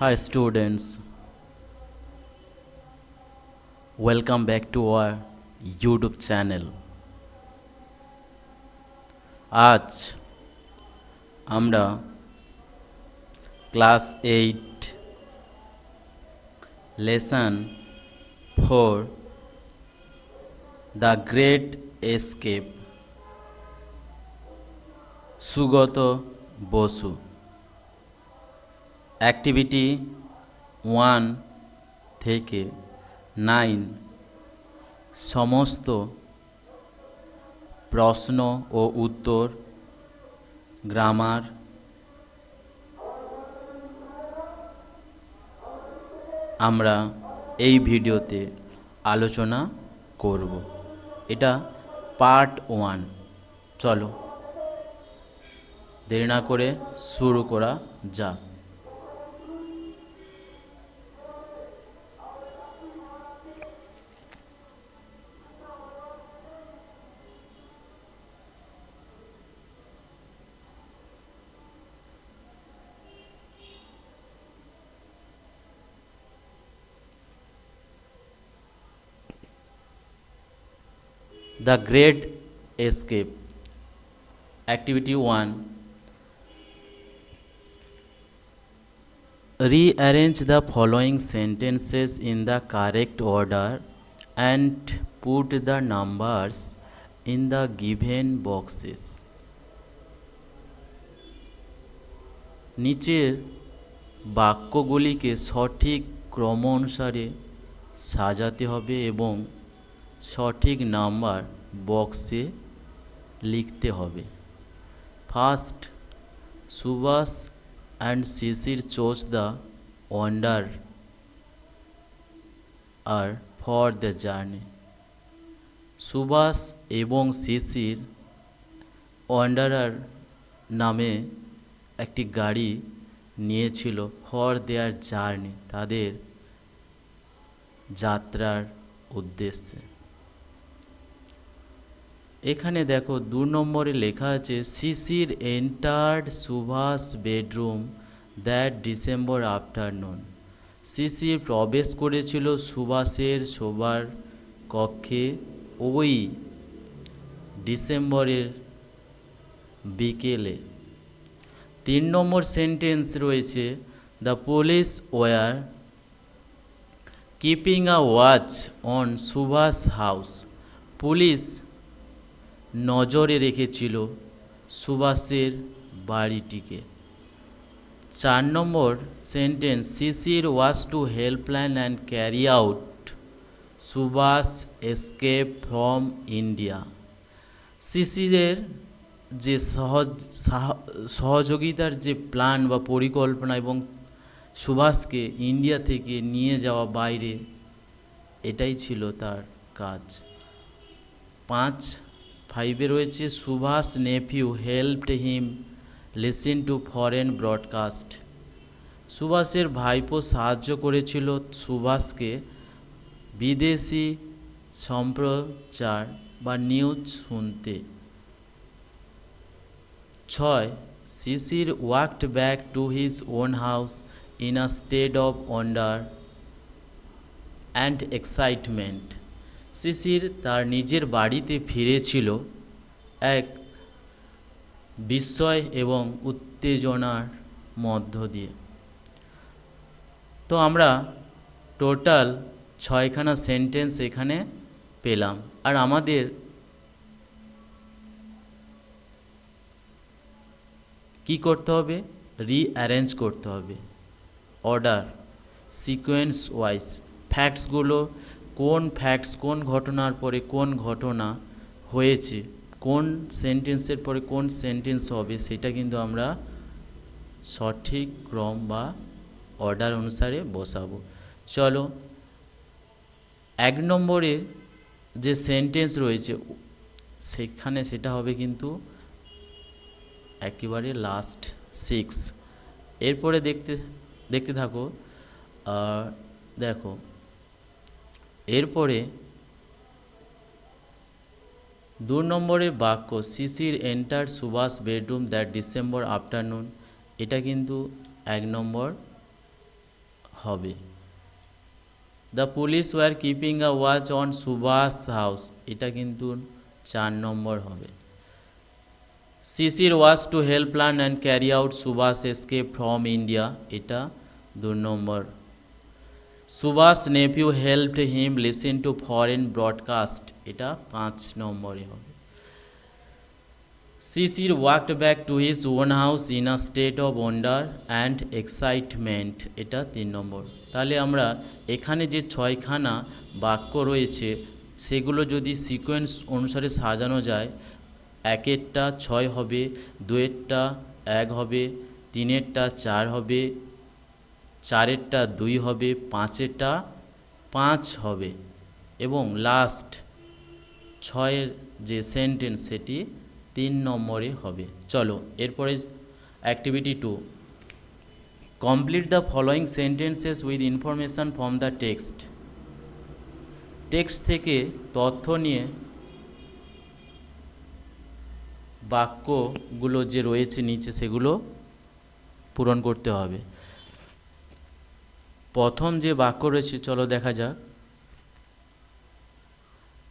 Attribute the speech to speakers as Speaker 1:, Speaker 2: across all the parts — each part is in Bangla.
Speaker 1: Hi students, welcome back to our YouTube channel. আজ আমরা class 8 lesson 4 the great escape Sugata Bose activity 1 থেকে 9 সমস্ত প্রশ্ন ও উত্তর গ্রামার আমরা এই ভিডিওতে আলোচনা করব। এটা পার্ট 1। চলো দেরি না করে শুরু করা যাক। The Great Escape. Activity 1. Rearrange the following sentences in the correct order and put the numbers in the given boxes. নিচের বাক্যগুলিকে সঠিক ক্রম অনুসারে সাজাতে হবে এবং সঠিক নাম্বার বক্সে লিখতে হবে। First, Subhas and Sisir chose the wanderer for the journey. Subhas এবং শিশির ওয়ান্ডারার নামে একটি গাড়ি নিয়েছিল ফর দেয়ার জার্নি, তাদের যাত্রার উদ্দেশ্যে। এখানে দেখো 2 নম্বরে লেখা আছে Shishir entered Subhash bedroom that December afternoon. Shishir প্রবেশ করেছিল সুভাষের শোবার কক্ষে ওই ডিসেম্বরের বিকেলে। 3 নম্বর সেন্টেন্স রয়েছে the police were keeping a watch on Subhash house. Police নজরে রেখেছিল সুভাষের বাড়িটিকে। 4 নম্বর sentence Shishir was to help plan and carry out Subhash escape from India. শিশিরের যে সহযোগিতার যে প্ল্যান বা পরিকল্পনা এবং সুভাষকে ইন্ডিয়া থেকে নিয়ে যাওয়া বাইরে, এটাই ছিল তার কাজ। 5 রয়েছে Subhash nephew helped him listen to foreign broadcast. সুভাষের ভাইপো সাহায্য করেছিল সুভাষকে বিদেশি সম্প্রচার বা নিউজ শুনতে। 6 Shishir walked back to his own house in a state of wonder and excitement. Shishir তার নিজের বাড়িতে ফিরেছিল এক বিস্ময় এবং উত্তেজনার মধ্য দিয়ে। তো আমরা টোটাল 6খানা সেন্টেন্স এখানে পেলাম। আর আমাদের কি করতে হবে? রিঅ্যারেঞ্জ করতে হবে, অর্ডার সিকোয়েন্স ওয়াইজ। ফ্যাক্টসগুলো কোন ঘটনার পরে কোন ঘটনা হয়েছে, কোন সেন্টেন্সের পরে কোন সেন্টেন্স হবে, সেটা কিন্তু আমরা সঠিক ক্রম বা অর্ডার অনুসারে বসাবো। চলো 1 নম্বরে যে সেন্টেন্স রয়েছে সেখানে সেটা হবে কিন্তু একেবারে লাস্ট 6। এরপরে দেখতে থাকো। দেখো এরপরে 2 নম্বরের বাক্য Shishir enter Subhash bedroom that December afternoon, এটা কিন্তু 1 নম্বর হবে। The police were keeping a watch on Subhash house, এটা কিন্তু 4 নম্বর হবে। Shishir was to help plan and carry out Subhash escape from India, এটা 2 নম্বর। Subhash nephew helped him listen to foreign broadcast, এটা 5 নম্বরে হবে। Shishir walked back to his own house in a state of wonder and excitement, এটা 3 নম্বর। তাহলে আমরা এখানে যে 6খানা বাক্য রয়েছে সেগুলো যদি সিকোয়েন্স অনুসারে সাজানো যায়, 1এরটা 6 হবে, 2এরটা 1 হবে, 3এরটা 4 হবে, 4এরটা 2 হবে, 5এরটা 5 হবে এবং লাস্ট 6এর যে সেন্টেন্স সেটি 3 নম্বরে হবে। চলো এরপরে activity 2, complete the following sentences with information from the text. Text থেকে তথ্য নিয়ে বাক্যগুলো যে রয়েছে নিচে সেগুলো পূরণ করতে হবে। প্রথম যে বাক্য রয়েছে চলো দেখা যাক।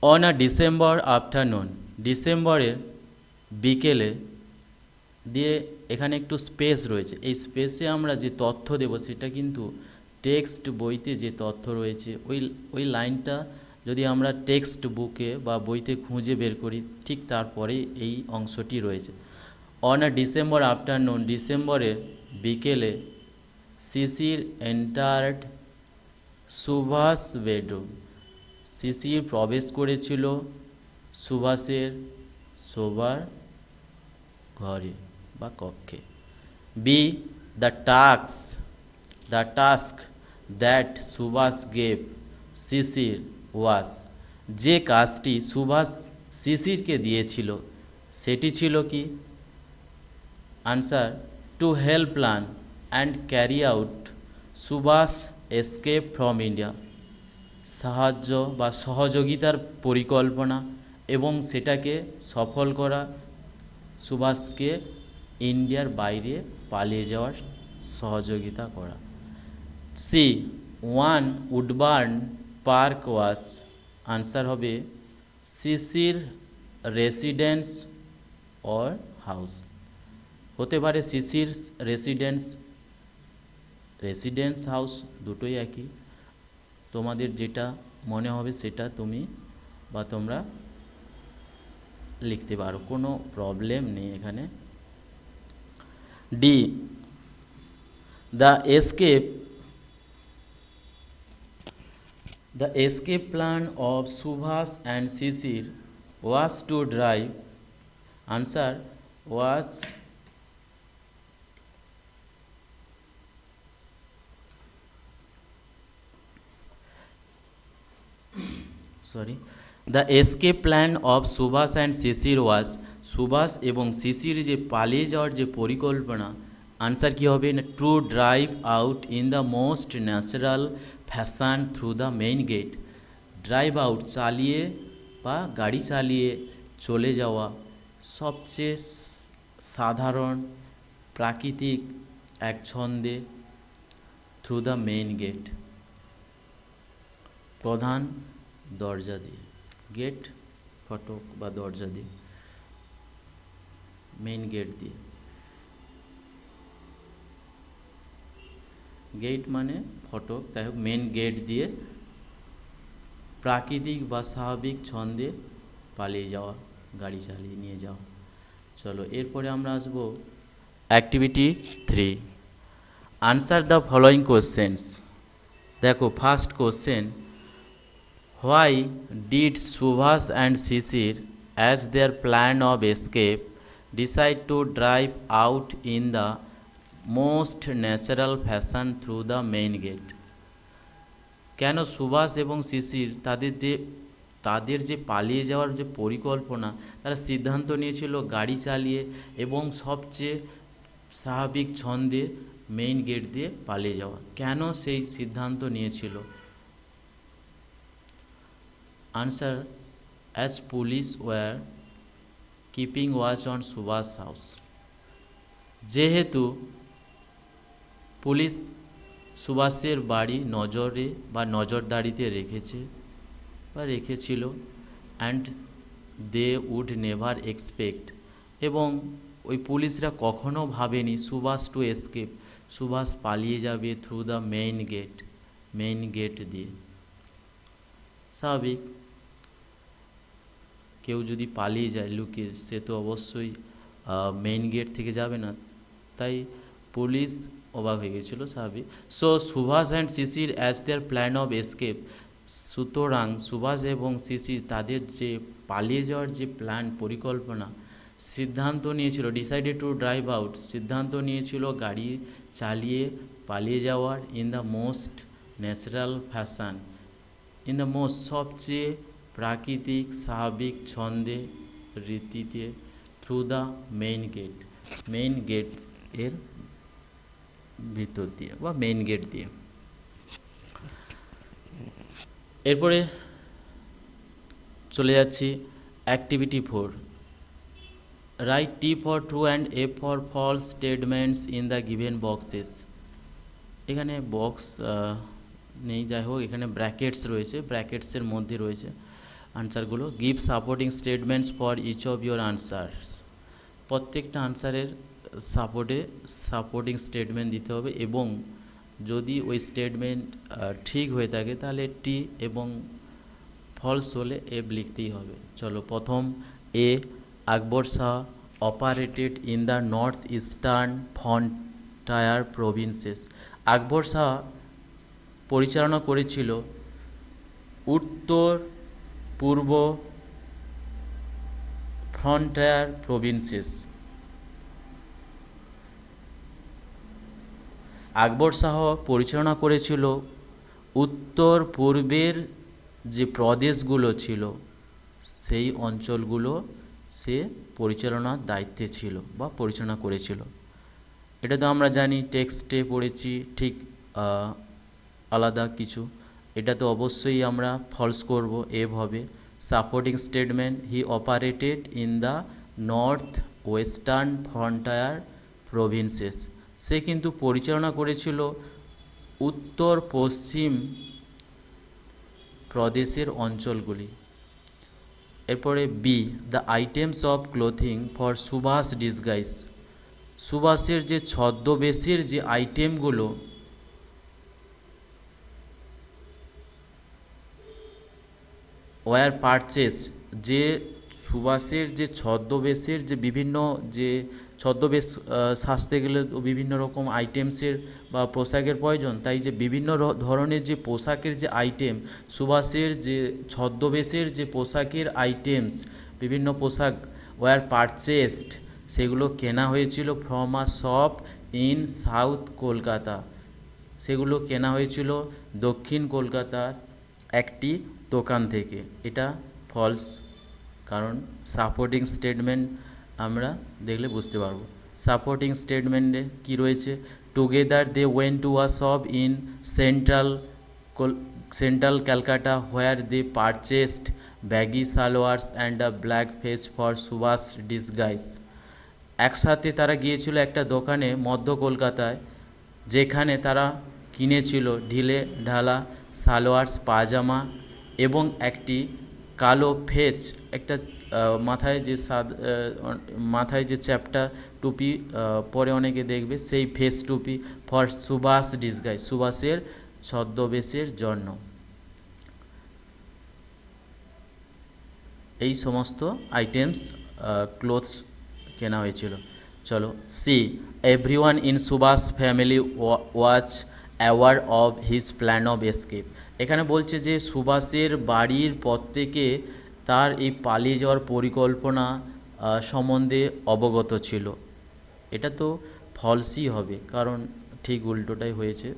Speaker 1: অন আ ডিসেম্বর আফটারনুন, ডিসেম্বরের বিকেলে দিয়ে এখানে একটু স্পেস রয়েছে, এই স্পেসে আমরা যে তথ্য দেব সেটা কিন্তু টেক্সট বইতে যে তথ্য রয়েছে ওই লাইনটা যদি আমরা টেক্সট বুকে বা বইতে খুঁজে বের করি ঠিক তারপরে এই অংশটি রয়েছে। অন আ ডিসেম্বর আফটারনুন, ডিসেম্বরের বিকেলে শিশির এন্টার্ড সুভাষ বেডরুম, শিশির প্রবেশ করেছিল সুভাষের শোবার ঘরে বা কক্ষে। B, the task that Subhash gave Shishir was, যে কাজটি সুভাষ শিশিরকে দিয়েছিল সেটি ছিল কি? Answer, to help plan and carry out Subhash escape from India, সাহায্য বা সহযোগিতার পরিকল্পনা এবং সেটাকে সফল করা, সুভাষকে ইন্ডিয়ার বাইরে পালিয়ে যাওয়ার সহযোগিতা করা। C, one Woodburn Park watch, answer হবে শিশির রেসিডেন্স অর হাউস, হতে পারে শিশির রেসিডেন্স হাউস, দুটোই একই, তোমাদের যেটা মনে হবে সেটা তুমি বা তোমরা লিখতে পারো, কোনো প্রবলেম নেই এখানে। D, the escape plan of Subhas and Shishir was to drive, answer was the escape plan of Subhash and Shishir was, Subhash এবং শিশির যে পালিয়ে যাওয়ার যে পরিকল্পনা, আনসার কী হবে না, to drive out in the most natural fashion through the main gate, drive out চালিয়ে বা গাড়ি চালিয়ে চলে যাওয়া সবচেয়ে সাধারণ প্রাকৃতিক এক ছন্দে, থ্রু দ্য মেইন গেট, প্রধান দরজা দিয়ে, গেট ফটক বা দরজা দিয়ে, মেইন গেট দিয়ে, গেট মানে ফটক, তাই হোক মেইন গেট দিয়ে প্রাকৃতিক বা স্বাভাবিক ছন্দে পালিয়ে যাওয়া, গাড়ি চালিয়ে নিয়ে যাওয়া। চলো এরপরে আমরা আসব activity 3, answer the following questions. দেখো first question, why did Subhash and Shishir as their plan of escape decide to drive out in the most natural fashion through the main gate? কেন সুভাষ এবং শিশির তাদের যে পালিয়ে যাওয়ার যে পরিকল্পনা, তারা সিদ্ধান্ত নিয়েছিল গাড়ি চালিয়ে এবং সবচেয়ে স্বাভাবিক ছন্দে মেইন গেট দিয়ে পালিয়ে যাওয়া? কেন সেই সিদ্ধান্ত নিয়েছিল? Answer, as police were keeping watch on Subhash house, যেহেতু পুলিশ সুভাষের বাড়ি নজরে বা নজরদারিতে রেখেছিল and they would never expect, এবং ওই পুলিশরা কখনো ভাবেনি সুভাষ টু এসকেপ, সুভাষ পালিয়ে যাবে থ্রু দ্য মেইন গেট দিয়ে। স্বাভাবিক, কেউ যদি পালিয়ে যায় লুকিয়ে, সে তো অবশ্যই মেইন গেট থেকে যাবে না, তাই পুলিশ অবাক হয়ে গেছিলো, স্বাভাবিক। So Subhas and Shishir as their plan of escape, সুতরাং সুভাষ এবং শিশির তাদের যে পালিয়ে যাওয়ার যে প্ল্যান, পরিকল্পনা, সিদ্ধান্ত নিয়েছিল, ডিসাইডেড টু ড্রাইভ আউট, সিদ্ধান্ত নিয়েছিল গাড়ি চালিয়ে পালিয়ে যাওয়ার, in the most natural fashion, in the most সবচেয়ে প্রাকৃতিক স্বাভাবিক ছন্দে রীতিতে, থ্রু দ্য মেইন গেট এর ভিতর দিয়ে বা মেইন গেট দিয়ে। এরপরে চলে যাচ্ছি activity 4, write T for true and F for false statements in the given boxes. এখানে বক্স নেই, যাই হোক এখানে ব্র্যাকেটস রয়েছে, ব্র্যাকেটসের মধ্যে রয়েছে আনসারগুলো। Give supporting statements for each of your answers, প্রত্যেকটা আনসারের সাপোর্টিং স্টেটমেন্ট দিতে হবে, এবং যদি ওই স্টেটমেন্ট ঠিক হয়ে থাকে তাহলে টি, এবং ফলস হলে এফ লিখতেই হবে। চলো, প্রথম A, Akbar Shah operated in the north eastern frontier provinces. Akbar Shah পরিচালনা করেছিল উত্তর পূর্ব ফ্রন্টিয়ার প্রভিন্সেস। আকবর শাহ পরিচালনা করেছিল উত্তর পূর্বের যে প্রদেশগুলো ছিল সেই অঞ্চলগুলো সে পরিচালনার দায়িত্বে ছিল বা পরিচালনা করেছিল। এটা তো আমরা জানি, টেক্সটে পড়েছি, ঠিক আলাদা কিছু। এটা তো অবশ্যই আমরা ফলস করব, এভাবে supporting statement, he operated in the north western frontier provinces, সে কিন্তু পরিচালনা করেছিল উত্তর পশ্চিম প্রদেশের অঞ্চলগুলি। এরপরে B, the items of clothing for Subhash disguise, সুভাষের যে ছদ্মবেশের যে আইটেমগুলো ওয়ার পারচেস, যে সুভাষের যে ছদ্মবেশের যে বিভিন্ন যে ছদ্মবেশ সাজতে গেলে বিভিন্ন রকম আইটেমসের বা পোশাকের প্রয়োজন, তাই যে বিভিন্ন ধরনের যে পোশাকের যে আইটেম, সুভাষের যে ছদ্মবেশের যে পোশাকের আইটেমস, বিভিন্ন পোশাক ওয়ার পারচেসড, সেগুলো কেনা হয়েছিল from a shop in south Kolkata, সেগুলো কেনা হয়েছিল দক্ষিণ কলকাতার একটি দোকান থেকে। এটা ফলস, কারণ সাপোর্টিং স্টেটমেন্ট আমরা দেখলে বুঝতে পারবো। সাপোর্টিং স্টেটমেন্টে কি রয়েছে, together they went to a shop in central Calcutta where they purchased baggy salwars and a black fez for Subhash disguise. একসাথে তারা গিয়েছিল একটা দোকানে মধ্য কলকাতায়, যেখানে তারা কিনেছিল ঢিলে ঢালা সালোয়ার্স পাজামা এবং একটি কালো ফেচ, একটা মাথায় যে চ্যাপটা টুপি পরে অনেকে দেখবে, সেই ফেস টুপি ফর সুভাষ ডিসগাইজ, সুভাষের ছদ্মবেশের জন্য। এই সমস্ত আইটেমস ক্লোথস কেনা হয়েছিল। চলো, see, everyone in Subhas family was aware of his plan of escape. এখানে বলছে যে সুভাষের বাড়ির প্রত্যেকে তার এই পালিয়ে যাওয়ার পরিকল্পনা সম্বন্ধে অবগত ছিল। এটা তো ফলসই হবে, কারণ ঠিক উল্টোটাই হয়েছে,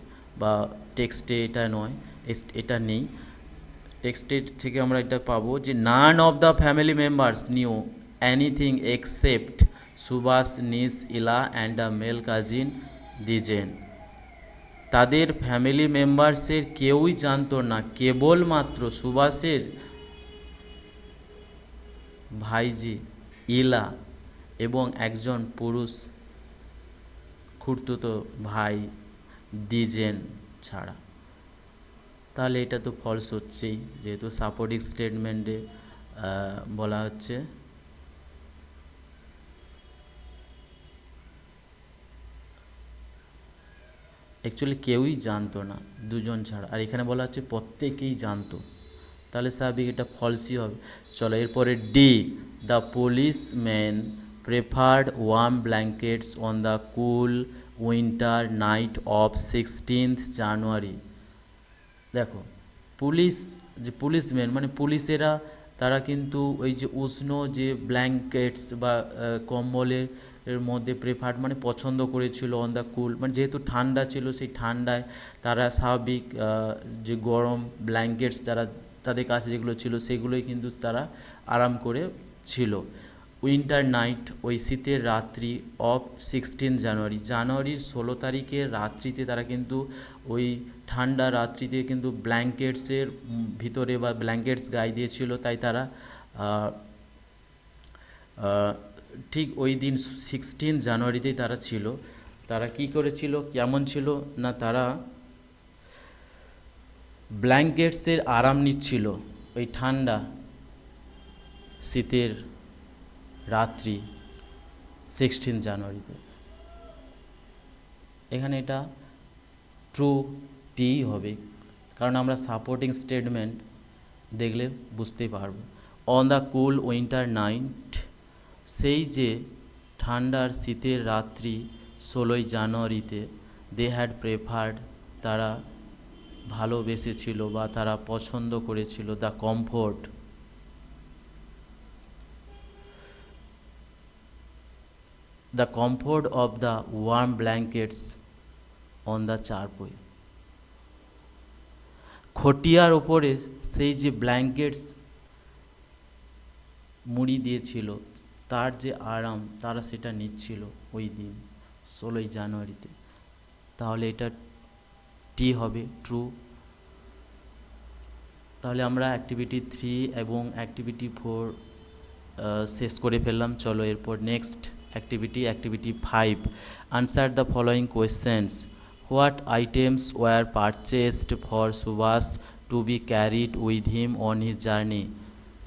Speaker 1: বা টেক্সটে এটা নয়, এটা নেই। টেক্সটের থেকে আমরা এটা পাবো যে none of the family members knew anything except Subhas niece Ila and a male cousin Dwijen. তাদের ফ্যামিলি মেম্বার্সের কেউই জানতো না, কেবলমাত্র সুভাষের ভাইজি ইলা এবং একজন পুরুষ খুড়তুতো ভাই দিজেন ছাড়া। তাহলে এটা তো ফলস হচ্ছেই, যেহেতু সাপোর্টিং স্টেটমেন্টে বলা হচ্ছে অ্যাকচুয়ালি কেউই জানতো না, দুজন ছাড়া, আর এখানে বলা হচ্ছে প্রত্যেকেই জানতো, তাহলে স্বাভাবিক এটা ফলসই হবে। চলো এরপরে D, the policeman preferred warm blankets on the cool winter night of 16th January. দেখো পুলিশ, যে পুলিশম্যান মানে পুলিশেরা, তারা কিন্তু ওই যে উষ্ণ যে ব্ল্যাঙ্কেটস বা কম্বলের এর মধ্যে প্রেফার্ড মানে পছন্দ করেছিল অন দ্য কুল, মানে যেহেতু ঠান্ডা ছিল সেই ঠান্ডায় তারা স্বাভাবিক যে গরম ব্ল্যাঙ্কেটস যারা তাদের কাছে যেগুলো ছিল সেগুলোই কিন্তু তারা আরাম করে ছিল। উইন্টার নাইট ওই শীতের রাত্রি অফ 16 জানুয়ারি, জানুয়ারির 16 তারিখের রাত্রিতে তারা কিন্তু ওই ঠান্ডা রাত্রিতে কিন্তু ব্ল্যাঙ্কেটসের ভিতরে বা ব্ল্যাঙ্কেটস গায়ে দিয়েছিল, তাই তারা ঠিক ওই দিন 16 জানুয়ারিতেই তারা ছিল। তারা কি করেছিল, কেমন ছিল না, তারা ব্ল্যাঙ্কেটসের আরাম নিচ্ছিল ওই ঠান্ডা শীতের রাত্রি 16 জানুয়ারিতে। এখানে এটা ট্রু টি হবে, কারণ আমরা সাপোর্টিং স্টেটমেন্ট দেখলে বুঝতেই পারবো। On the cool winter night, সেই যে ঠান্ডার শীতের রাত্রি 16 জানুয়ারিতে, দে হ্যাড প্রেফার্ড, তারা ভালোবেসেছিল বা তারা পছন্দ করেছিল, the comfort, the comfort of the warm blankets on the charpoy, খটিয়ার ওপরে সেই যে ব্ল্যাঙ্কেটস মুড়ি দিয়েছিল তার যে আরাম তারা সেটা নিচ্ছিল ওই দিন 16 জানুয়ারিতে। তাহলে এটা টি হবে, ট্রু। তাহলে আমরা অ্যাক্টিভিটি 3 এবং অ্যাক্টিভিটি 4 শেষ করে ফেললাম। চলো এরপর next activity 5, answer the following questions. What items were purchased for Subhas to be carried with him on his journey.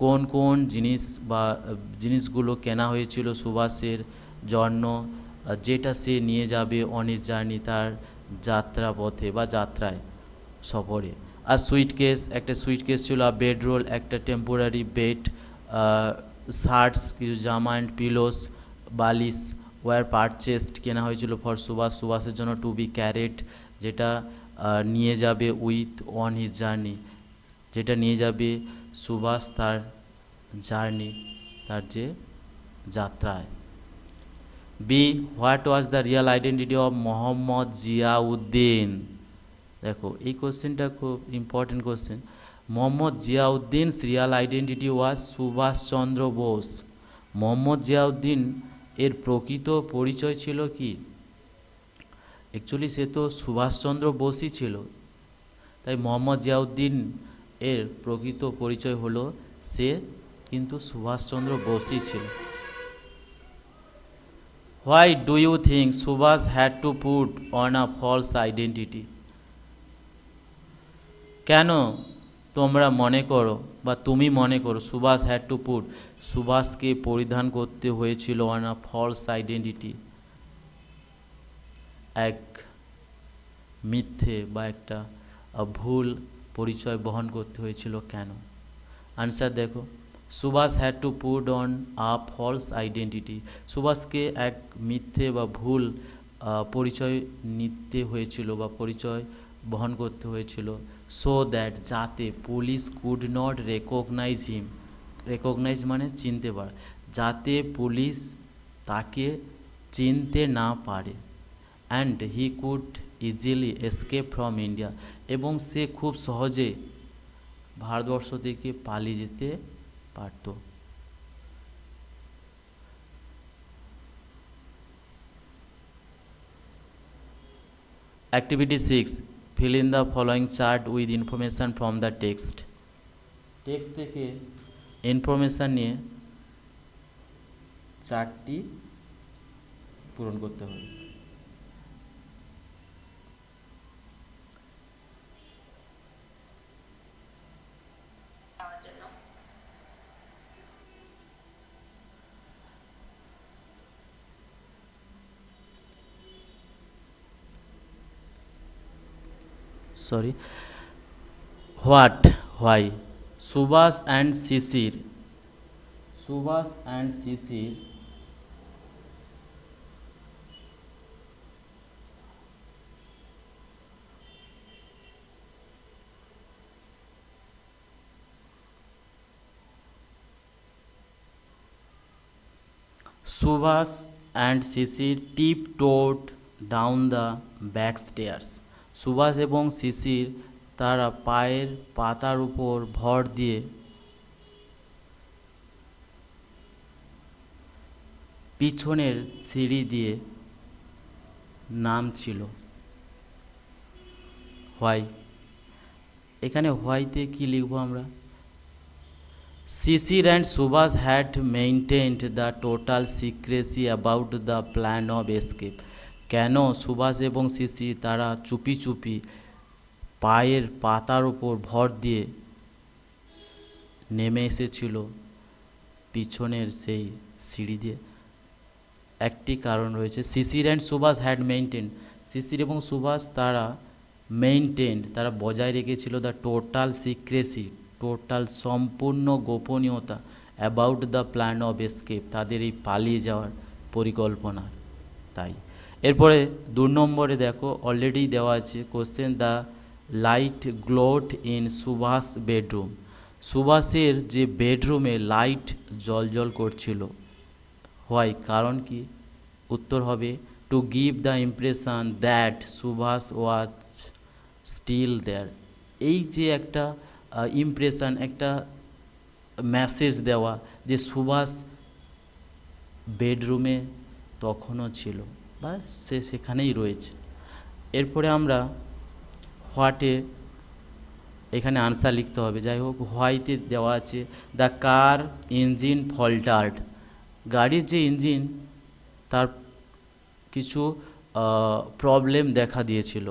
Speaker 1: কোন কোন জিনিস বা জিনিসগুলো কেনা হয়েছিল সুভাষের জন্য, যেটা সে নিয়ে যাবে অন হিজ জার্নি, তার যাত্রা পথে বা যাত্রায়, সফরে। আর সুইটকেস, একটা সুইটকেস ছিল, আর বেডরোল, একটা টেম্পোরারি বেড, শার্টস, কিছু জামা অ্যান্ড পিলোস, বালিশ, ওয়ার পারচেসড, কেনা হয়েছিল, ফর সুভাষ, সুভাষের জন্য, টু বি ক্যারেট, যেটা নিয়ে যাবে, উইথ অন হিজ জার্নি, যেটা নিয়ে যাবে সুভাষ তার জার্নি, তার যে যাত্রায়। B, what was the real identity of Mohammad Ziauddin. দেখো এই কোশ্চেনটা খুব important question. Mohammad Ziauddin's real identity was Subhash Chandra Bose. Mohammad Ziauddin এর প্রকৃত পরিচয় ছিল কি? অ্যাকচুয়ালি সে তো সুভাষচন্দ্র বোসই ছিল, তাই মোহাম্মদ জিয়াউদ্দিন এর প্রকৃত পরিচয় হলো সে কিন্তু সুভাষচন্দ্র বোসই ছিল। Why do you think Subhas had to put on a false identity? কেন তোমরা মনে করো বা তুমি মনে করো সুভাষ হ্যাড টু পুট, সুভাষকে পরিধান করতে হয়েছিল অন আ ফলস আইডেন্টিটি, এক মিথ্যে বা একটা ভুল পরিচয় বহন করতে হয়েছিল কেন? আনসার দেখো, Subhash had to put on a false identity, সুভাষকে এক মিথ্যে বা ভুল পরিচয় নিতে হয়েছিল বা পরিচয় বহন করতে হয়েছিল, সো দ্যাট, যাতে police could not recognise him, recognise মানে চিনতে পারে, যাতে পুলিশ তাকে চিনতে না পারে, and he could easily escape from India, এবং সে খুব সহজে ভারতবর্ষ থেকে পালিয়ে যেতে পারত। Activity 6, fill in the following chart with information from the text. Text থেকে ইনফরমেশান নিয়ে চার্টটি পূরণ করতে হবে। sorry, what, why? Subhas and Sisir, Subhas and Sisir Subhas and Sisir tiptoed down the back stairs. Subhash এবং শিশির তারা পায়ের পাতার উপর ভর দিয়ে পিছনের সিঁড়ি দিয়ে নামছিল। হোয়াই, এখানে হোয়াইতে কি লিখব আমরা? Sisir and Subhas had maintained the total secrecy about the plan of escape. কেন সুভাষ এবং শিশির তারা চুপি চুপি পায়ের পাতার উপর ভর দিয়ে নেমে এসেছিল পিছনের সেই সিঁড়ি দিয়ে? একটি কারণ রয়েছে। শিশির অ্যান্ড সুভাষ হ্যাড মেইনটেন, শিশির এবং সুভাষ তারা মেইনটেন, তারা বজায় রেখেছিল দ্য টোটাল সিক্রেসি, টোটাল সম্পূর্ণ গোপনীয়তা about the plan of escape, তাদের এই পালিয়ে যাওয়ার পরিকল্পনার। তাই এরপরে 2 নম্বরে দেখো অলরেডি দেওয়া আছে question, the light glowed in Subhash bedroom. সুভাষের যে বেডরুমে লাইট জল করছিল, হয় কারণ কি? উত্তর হবে to give the impression that Subhas was still there. এই যে একটা ইমপ্রেশন, একটা মেসেজ দেওয়া যে সুভাষ বেডরুমে তখনও ছিল বা সে সেখানেই রয়েছে। এরপরে আমরা হোয়াটে এখানে আনসার লিখতে হবে। যাই হোক, হোয়াইতে দেওয়া আছে দ্য কার ইঞ্জিন ফল্টার্ড, গাড়ির যে ইঞ্জিন তার কিছু প্রবলেম দেখা দিয়েছিল।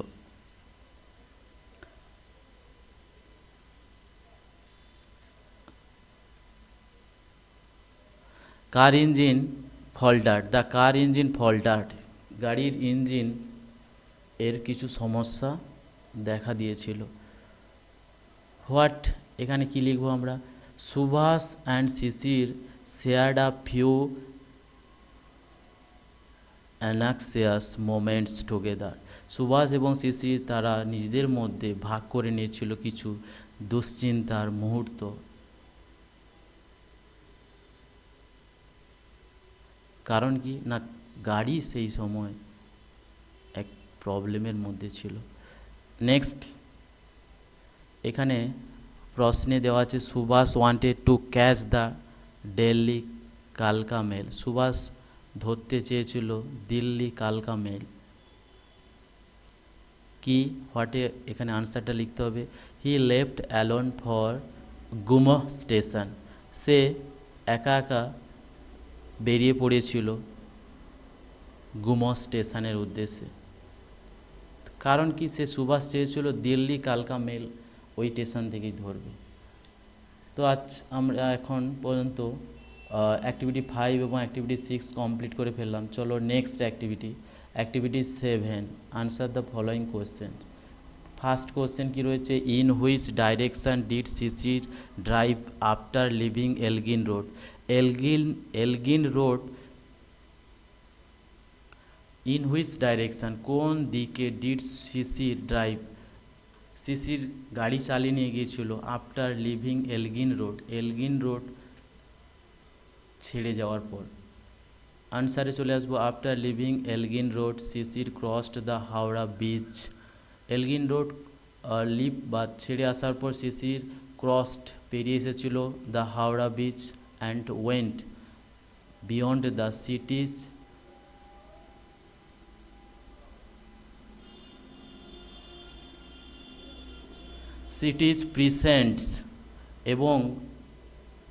Speaker 1: Car engine faltered, the car engine faltered, গাড়ির ইঞ্জিন এর কিছু সমস্যা দেখা দিয়েছিল। হোয়াট এখানে কি লিখবো আমরা? Subhash and Shishir shared a few anxious moments together. Subhash এবং শিশির তারা নিজেদের মধ্যে ভাগ করে নিয়েছিল কিছু দুশ্চিন্তার মুহূর্ত। কারণ কি না, গাড়ি সেই সময় এক প্রবলেমের মধ্যে ছিল। নেক্সট এখানে প্রশ্নে দেওয়া আছে Subhas wanted to catch the Delhi কালকা মেল। সুভাষ ধরতে চেয়েছিল দিল্লি কালকা মেল। কি হোয়াটে এখানে আনসারটা লিখতে হবে? He left alone for Gomoh station, সে একা একা বেরিয়ে পড়েছিল গুমহ স্টেশনের উদ্দেশ্যে। কারণ কি? সে সুভাষ চেয়েছিল দিল্লি কালকা মেল ওই স্টেশন থেকেই ধরবে। তো আজ আমরা এখন পর্যন্ত অ্যাক্টিভিটি 5 এবং অ্যাক্টিভিটি 6 কমপ্লিট করে ফেললাম। চলো next activity 7, answer the following question. First question কী রয়েছে? In which direction did Shishir drive after leaving Elgin Road. Elgin Road in which direction, কোন দিকে ডিড শিশির ড্রাইভ, শিশির গাড়ি চালিয়ে নিয়ে গিয়েছিল after leaving Elgin Road, Elgin Road ছেড়ে যাওয়ার পর। আনসারে চলে আসবো after leaving Elgin Road Shishir crossed the Howrah bridge. Elgin Road leave বা ছেড়ে আসার পর শিশির ক্রসড পেরিয়ে এসেছিল the Howrah bridge and went beyond the city's precincts, এবং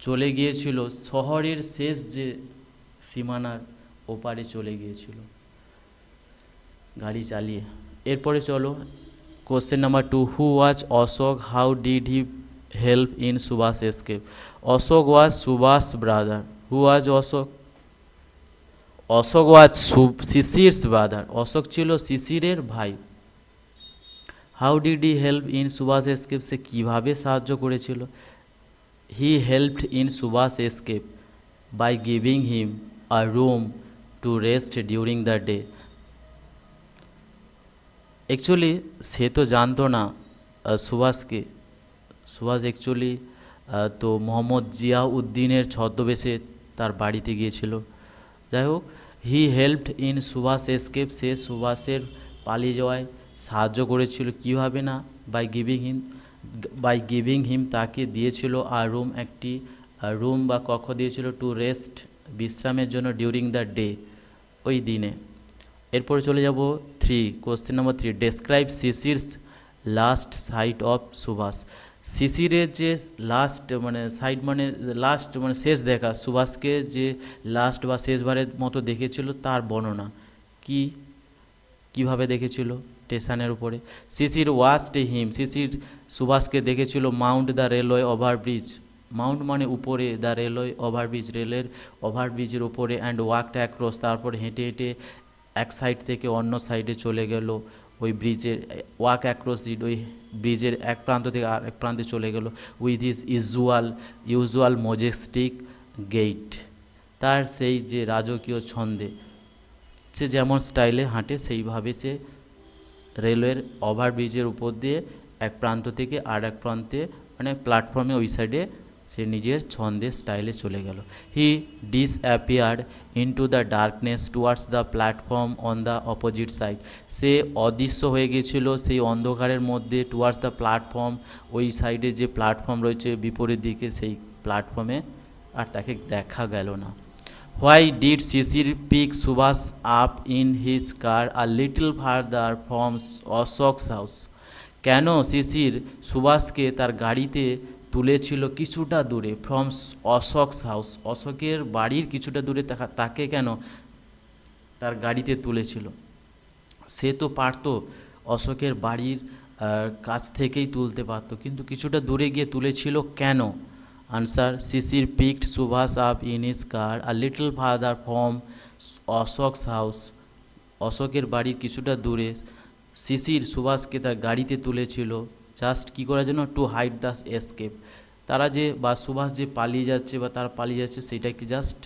Speaker 1: চলে গিয়েছিল শহরের শেষ যে সীমানার ওপারে চলে গিয়েছিল গাড়ি চালিয়ে। এরপরে চলো question number 2, who was Ashok, how did he help in Subhash escape. Ashok was Subhash brother. Who was Ashok? Ashok was Shishir's brother, Ashok ছিল শিশিরের ভাই। How did he help in Subhash escape, সে কীভাবে সাহায্য করেছিল? He helped in Subhash escape by giving him a room to rest during the day. Actually সে তো জানতো না সুভাষকে, সুভাষ অ্যাকচুয়ালি তো মোহাম্মদ জিয়াউদ্দিনের ছদ্মবেশে তার বাড়িতে গিয়েছিল। যাই হোক, হি হেল্পড ইন সুভাষ এসকেপ, সে সুভাষের পালিয়ে যাওয়ায় সাহায্য করেছিল। কীভাবে না, বাই গিভিং হিম তাকে দিয়েছিল আর রুম, একটি রুম বা কক্ষ দিয়েছিল, টু রেস্ট বিশ্রামের জন্য, ডিউরিং দ্য ডে ওই দিনে। এরপরে চলে যাব question number 3, describe Shishir's last sight of Subhash. শিশিরের যে লাস্ট মানে শেষ দেখা, সুভাষকে যে লাস্ট বা শেষবারের মতো দেখেছিল তার বর্ণনা কীভাবে দেখেছিল? স্টেশনের উপরে। শিশির ওয়াচড হিম, শিশির সুভাষকে দেখেছিল Mount the railway overbridge, Mount মানে উপরে, দ্য রেলওয়ে ওভারব্রিজ রেলের ওভারব্রিজের উপরে, অ্যান্ড ওয়াকড অ্যাক্রস, তারপর হেঁটে হেঁটে এক সাইড থেকে অন্য সাইডে চলে গেল ওই ব্রিজের, ওয়াক অ্যাক্রস ইট, ওই ব্রিজের এক প্রান্ত থেকে আরেক প্রান্তে চলে গেল, উইথ হিজ ইউজুয়াল মজেস্টিক গেইট, তার সেই যে রাজকীয় ছন্দে, সে যেমন স্টাইলে হাঁটে সেইভাবে সে রেলওয়ের ওভারব্রিজের উপর দিয়ে এক প্রান্ত থেকে আর এক প্রান্তে, মানে প্ল্যাটফর্মে ওই সাইডে সে নিজের ছন্দে স্টাইলে চলে গেল। He disappeared into the darkness towards the platform on the opposite side, সে অদৃশ্য হয়ে গিয়েছিল সেই অন্ধকারের মধ্যে, টুয়ার্ডস দ্য প্ল্যাটফর্ম, ওই সাইডে যে প্ল্যাটফর্ম রয়েছে বিপরীত দিকে, সেই প্ল্যাটফর্মে আর তাকে দেখা গেল না। Why did Shishir pick Subhash up in his car a little farther from Ashok's house, কেন শিশির সুভাষকে তার গাড়িতে তুলেছিল কিছুটা দূরে, ফ্রম অশোকস হাউস, অশোকের বাড়ির কিছুটা দূরে তাকে কেন তার গাড়িতে তুলেছিল? সে তো পারতো অশোকের বাড়ির কাছ থেকেই তুলতে পারতো, কিন্তু কিছুটা দূরে গিয়ে তুলেছিল কেন? Answer, Shishir picked Subhash up in his car a little farther from Ashok's house, অশোকের বাড়ির কিছুটা দূরে শিশির সুভাষকে তার গাড়িতে তুলেছিল, জাস্ট কী করার জন্য? টু হাইড দ্য এসকেপ, তারা যে বা সুভাষ যে পালিয়ে যাচ্ছে বা তারা পালিয়ে যাচ্ছে সেটাকে জাস্ট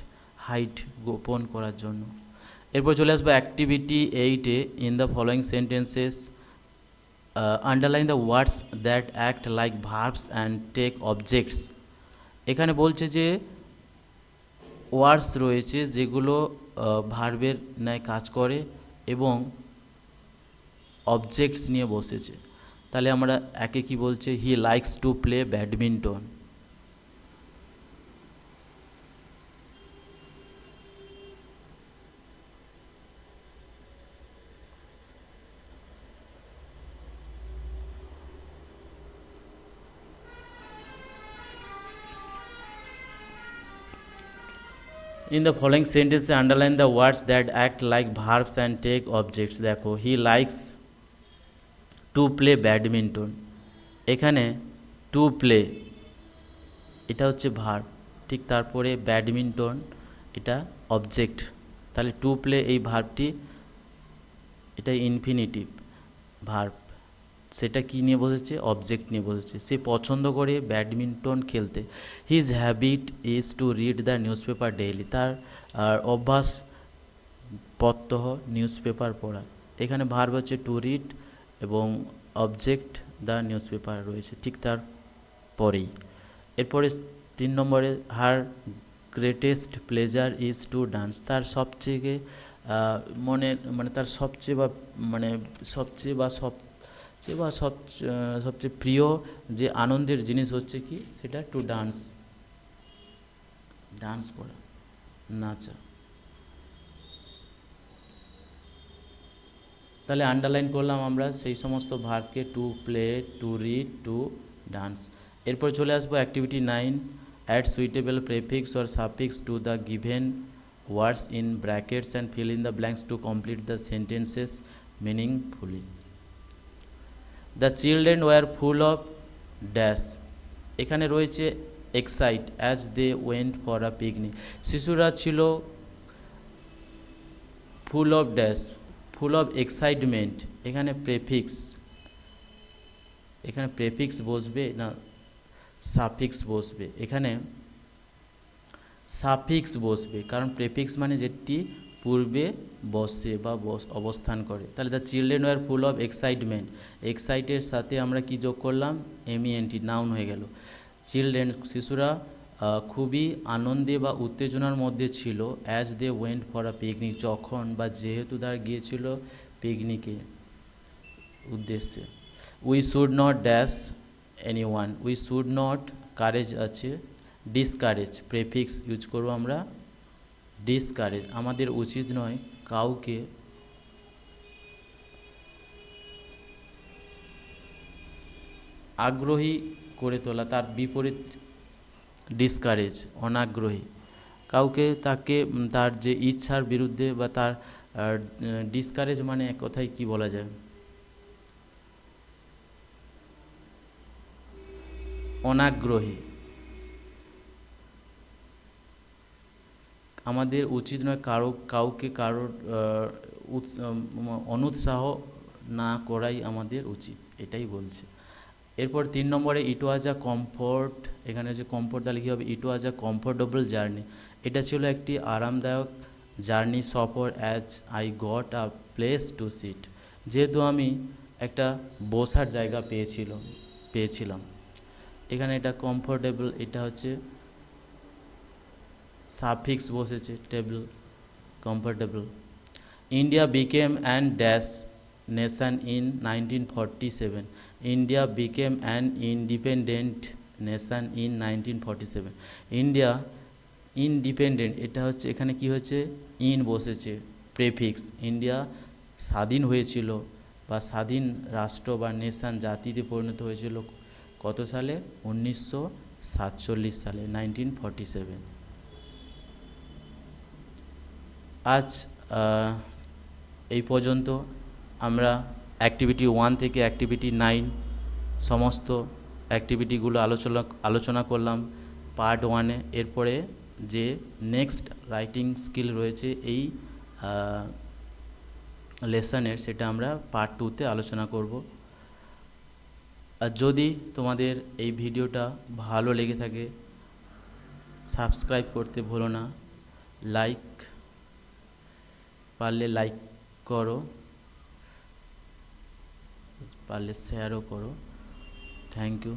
Speaker 1: হাইড, গোপন করার জন্য। এরপর চলে আসবো অ্যাক্টিভিটি 8-এ, in the following sentences underline the words that act like verbs and take objects. এখানে বলছে যে ওয়ার্ডস রয়েছে যেগুলো ভার্বের ন্যায় কাজ করে এবং অবজেক্টস নিয়ে বসেছে। তাহলে আমরা একে কি বলছে? He likes to play badminton. In the following sentence underline the words that act like verbs and take objects। দেখো, he likes to play badminton, এখানে to play এটা হচ্ছে ভার্ব, ঠিক তারপরে ব্যাডমিন্টন এটা অবজেক্ট। তাহলে টু প্লে এই ভার্বটি এটা ইনফিনিটিভ ভার্ব, সেটা কি নিয়ে বসেছে? অবজেক্ট নিয়ে বসেছে। সে পছন্দ করে ব্যাডমিন্টন খেলতে। His habit is to read the newspaper daily, তার অভ্যাস প্রত্যহ নিউজ পেপার পড়া। এখানে ভার্ব হচ্ছে টু রিড এবং অবজেক্ট দ্য নিউজ পেপার রয়েছে ঠিক তার পরেই। এরপরে 3 নম্বরে her greatest pleasure is to dance, তার সবচেয়ে সবচেয়ে প্রিয় যে আনন্দের জিনিস হচ্ছে কি? সেটা টু ডান্স করা, নাচা। তাহলে আন্ডারলাইন করলাম আমরা সেই সমস্ত ভার্বকে, to play, to read, to dance. এরপর চলে আসবো activity 9, add suitable prefix or suffix to the given words in brackets and fill in the blanks to complete the sentences meaningfully. The children were full of dash, এখানে রয়েছে excite as they went for a picnic, শিশুরা ছিল full of dash, full of excitement, এখানে প্রেফিক্স এখানে প্রেফিক্স বসবে না সাফিক্স বসবে? এখানে সাফিক্স বসবে, কারণ প্রেফিক্স মানে যেটি পূর্বে বসে বা অবস্থান করে। তাহলে the children were full of excitement, এক্সাইটের সাথে আমরা কি যোগ করলাম? এমইএনটি, নাউন হয়ে গেল। চিলড্রেন শিশুরা খুবই আনন্দে বা উত্তেজনার মধ্যে ছিল। As they went for a picnic, যখন বা যেহেতু তারা গিয়েছিল পিকনিকে উদ্দেশ্যে। We should not dash anyone, we should not courage আছে, ডিসকারেজ প্রেফিক্স ইউজ করবো আমরা ডিসকারেজ, আমাদের উচিত নয় কাউকে আগ্রহী করে তোলা, তার বিপরীত ডিসকারেজ অনাগ্রহী, কাউকে তাকে তার যে ইচ্ছার বিরুদ্ধে বা তার ডিসকারেজ মানে এক কথায় কি বলা যায়? অনাগ্রহী। আমাদের উচিত নয় কাউকে কারোর অনুৎসাহ না করাই আমাদের উচিত, এটাই বলছে। এরপর 3 নম্বরে ইট ওয়াজ আ কমফোর্ট, এখানে যে কমফোর্ট তাহলে কী হবে? ইট ওয়াজ আ কমফোর্টেবল জার্নি, এটা ছিল একটি আরামদায়ক জার্নি সফর। As I got a place to sit, যেহেতু আমি একটা বসার জায়গা পেয়েছিলাম। এখানে এটা কমফোর্টেবল, এটা হচ্ছে সাফিক্স বসেছে table, comfortable. India became an dash nation in 1947, India became an independent nation in 1947, India independent, এটা হচ্ছে এখানে কি হয়েছে? ইন বসেছে প্রেফিক্স। ইন্ডিয়া স্বাধীন হয়েছিল বা স্বাধীন রাষ্ট্র বা নেশান জাতিতে পরিণত হয়েছিল কত সালে? 1947 সালে, 1947। আজ এই পর্যন্ত আমরা অ্যাক্টিভিটি 1 থেকে অ্যাক্টিভিটি 9 সমস্ত অ্যাক্টিভিটিগুলো আলোচনা করলাম পার্ট 1-এ। এরপরে যে নেক্সট রাইটিং স্কিল রয়েছে এই লেসনের, সেটা আমরা পার্ট 2-তে আলোচনা করব। আর যদি তোমাদের এই ভিডিওটা ভালো লেগে থাকে সাবস্ক্রাইব করতে ভুলো না, পারলে লাইক করো, পারলে শেয়ারও করো। Thank you.